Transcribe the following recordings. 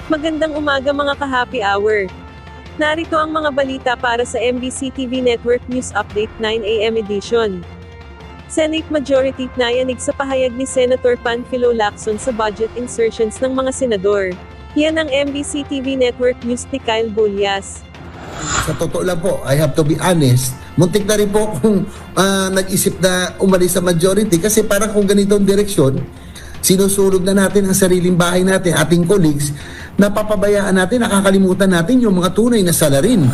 Magandang umaga mga ka-happy hour. Narito ang mga balita para sa MBC TV Network News Update 9 AM edition. Senate Majority nayanig sa pahayag ni Senator Panfilo Lacson sa budget insertions ng mga senador. Yan ang MBC TV Network News ni Kyle Bullias. Sa totoo lang po, I have to be honest, muntik na rin po kung nag-isip na umalis sa majority kasi parang kung ganitong direksyon, sinusulog na natin ang sariling bahay natin, ating colleagues, napapabayaan natin, nakakalimutan natin yung mga tunay na salarin.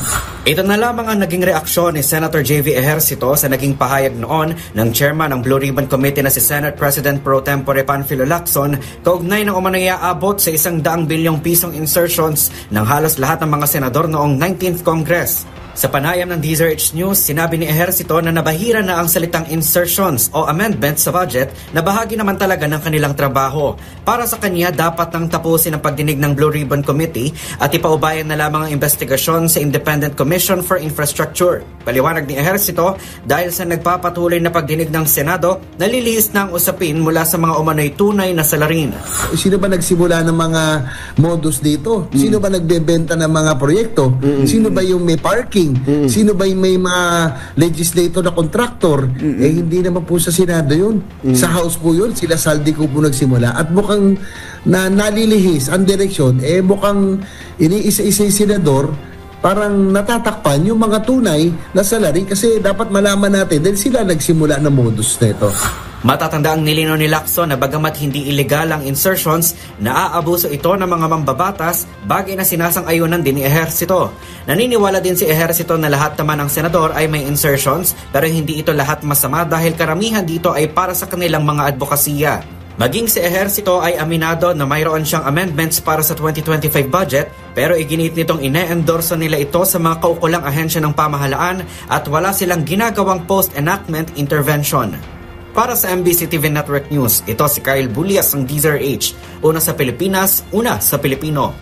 Ito na lamang ang naging reaksyon ni Senator J.V. Ejercito sa naging pahayag noon ng chairman ng Blue Ribbon Committee na si Senate President Pro Tempore Panfilo Lacson kaugnay ng umano'y aabot sa 100 bilyong pisong insertions ng halos lahat ng mga senador noong 19th Congress. Sa panayam ng DZRH News, sinabi ni Ejercito na nabahira na ang salitang insertions o amendments sa budget na bahagi naman talaga ng kanilang trabaho. Para sa kanya, dapat nang tapusin ang pagdinig ng Blue Ribbon Committee at ipaubayan na lamang ang investigasyon sa Independent Commission for Infrastructure. Paliwanag ni Ejercito, dahil sa nagpapatuloy na pagdinig ng Senado, nalilihis na ang usapin mula sa mga umano'y tunay na salarin. Sino ba nagsimula ng mga modus dito? Sino ba nagbebenta ng mga proyekto? Sino ba yung may parking? Sino ba yung may mga legislator na contractor? Hindi naman po sa Senado yun. Sa House po yun, sila Saldico po nagsimula. At mukhang na nalilihis ang direksyon, mukhang iniisa-isa yung senador, parang natatakpan yung mga tunay na salary kasi dapat malaman natin dahil sila nagsimula ng modus nito. Matatanda ang nilinaw ni Lacson na bagamat hindi illegal ang insertions, naaabuso ito ng mga mambabatas, bagay na sinasang-ayunan din ni Ejercito. Naniniwala din si Ejercito na lahat naman ng senador ay may insertions, pero hindi ito lahat masama dahil karamihan dito ay para sa kanilang mga advokasya. Maging si Ejercito ay aminado na mayroon siyang amendments para sa 2025 budget, pero iginit nitong ine-endorso nila ito sa mga kaukulang ahensya ng pamahalaan at wala silang ginagawang post-enactment intervention. Para sa MBC TV Network News, ito si Kyle Bullias ng DZRH. Una sa Pilipinas, una sa Pilipino.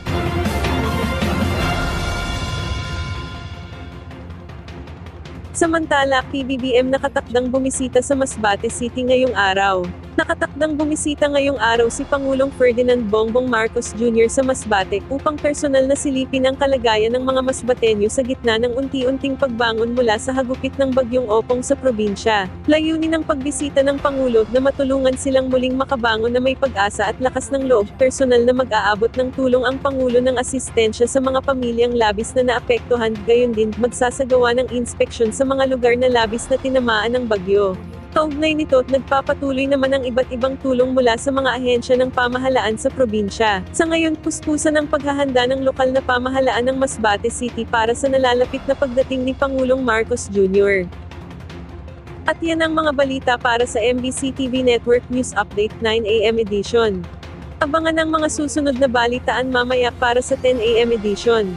Samantala, PBBM nakatakdang bumisita sa Masbate City ngayong araw. Nakatakdang bumisita ngayong araw si Pangulong Ferdinand Bongbong Marcos Jr. sa Masbate upang personal na silipin ang kalagayan ng mga Masbateño sa gitna ng unti-unting pagbangon mula sa hagupit ng bagyong Opong sa probinsya. Layunin ng pagbisita ng Pangulo na matulungan silang muling makabangon na may pag-asa at lakas ng loob. Personal na mag-aabot ng tulong ang Pangulo ng asistensya sa mga pamilyang labis na naapektuhan, gayon din magsasagawa ng inspeksyon sa mga lugar na labis na tinamaan ng bagyo. Kaugnay nito, nagpapatuloy naman ang iba't ibang tulong mula sa mga ahensya ng pamahalaan sa probinsya. Sa ngayon, puspusan ang paghahanda ng lokal na pamahalaan ng Masbate City para sa nalalapit na pagdating ni Pangulong Marcos Jr. At yan ang mga balita para sa MBC TV Network News Update 9 AM edition. Abangan ang mga susunod na balitaan mamaya para sa 10 AM edition.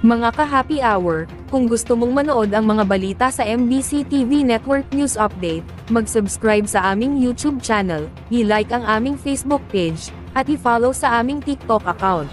Mga ka-happy hour, kung gusto mong manood ang mga balita sa MBC TV Network News Update, mag-subscribe sa aming YouTube channel, i-like ang aming Facebook page, at i-follow sa aming TikTok account.